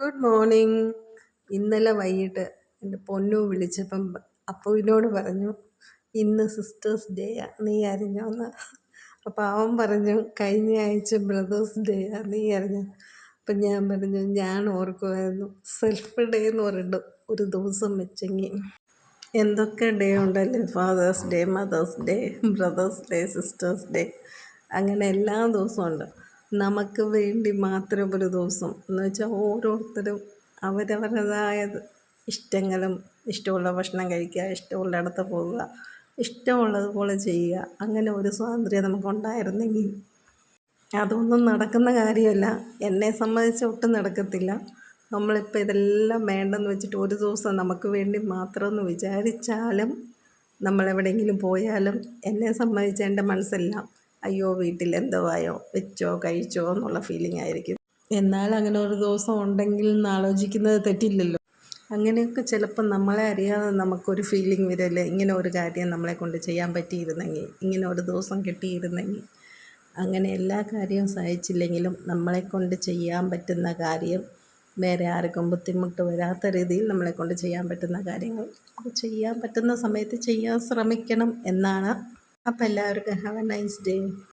Good morning. ഇന്നലെ വൈകിട്ട് എൻ്റെ പൊന്നു വിളിച്ചപ്പം അപ്പുവിനോട് പറഞ്ഞു, ഇന്ന് സിസ്റ്റേഴ്സ് ഡേയാ, നീ അറിഞ്ഞോന്ന്. അപ്പം അവൻ പറഞ്ഞു, കഴിഞ്ഞ ആഴ്ച ബ്രദേഴ്സ് ഡേയാ, നീ അറിഞ്ഞോ. അപ്പം ഞാൻ പറഞ്ഞു, ഞാൻ ഓർക്കുമായിരുന്നു സെൽഫ് ഡേ എന്ന് പറഞ്ഞിട്ട് ഒരു ദിവസം വെച്ചെങ്കിൽ എന്തൊക്കെ ഡേ ഉണ്ടല്ലേ, father's day, mother's day, brother's day, sister's day, അങ്ങനെ എല്ലാ ദിവസവും ഉണ്ട്. നമുക്ക് വേണ്ടി മാത്രം ഒരു ദിവസം എന്ന് വെച്ചാൽ ഓരോരുത്തരും അവരവരുടേതായ ഇഷ്ടങ്ങളും, ഇഷ്ടമുള്ള ഭക്ഷണം കഴിക്കുക, ഇഷ്ടമുള്ളിടത്ത് പോവുക, ഇഷ്ടമുള്ളതുപോലെ ചെയ്യുക, അങ്ങനെ ഒരു സ്വാതന്ത്ര്യം നമുക്കുണ്ടായിരുന്നെങ്കിൽ. അതൊന്നും നടക്കുന്ന കാര്യമല്ല, എന്നെ സംബന്ധിച്ച് ഒട്ടും നടക്കത്തില്ല. നമ്മളിപ്പോൾ ഇതെല്ലാം വേണ്ടെന്ന് വെച്ചിട്ട് ഒരു ദിവസം നമുക്ക് വേണ്ടി മാത്രമെന്ന് വിചാരിച്ചാലും, നമ്മളെവിടെയെങ്കിലും പോയാലും എന്നെ സംബന്ധിച്ച് എൻ്റെ മനസ്സെല്ലാം അയ്യോ വീട്ടിൽ എന്തോ ആയോ, വെച്ചോ കഴിച്ചോ എന്നുള്ള ഫീലിംഗ് ആയിരിക്കും. എന്നാൽ അങ്ങനെ ഒരു ദിവസം ഉണ്ടെങ്കിൽ എന്ന് ആലോചിക്കുന്നത് തെറ്റില്ലല്ലോ. അങ്ങനെയൊക്കെ ചിലപ്പം നമ്മളെ അറിയാതെ നമുക്കൊരു ഫീലിംഗ് വരില്ലേ, ഇങ്ങനെ ഒരു കാര്യം നമ്മളെ കൊണ്ട് ചെയ്യാൻ പറ്റിയിരുന്നെങ്കിൽ, ഇങ്ങനെ ഒരു ദിവസം കിട്ടിയിരുന്നെങ്കിൽ. അങ്ങനെ എല്ലാ കാര്യവും സഹിച്ചില്ലെങ്കിലും നമ്മളെക്കൊണ്ട് ചെയ്യാൻ പറ്റുന്ന കാര്യം, വേറെ ആർക്കും ബുദ്ധിമുട്ട് വരാത്ത രീതിയിൽ നമ്മളെക്കൊണ്ട് ചെയ്യാൻ പറ്റുന്ന കാര്യങ്ങൾ ചെയ്യാൻ പറ്റുന്ന സമയത്ത് ചെയ്യാൻ ശ്രമിക്കണം എന്നാണ്. അപ്പം എല്ലാവർക്കും ഹാവ് എ നൈസ് ഡേ.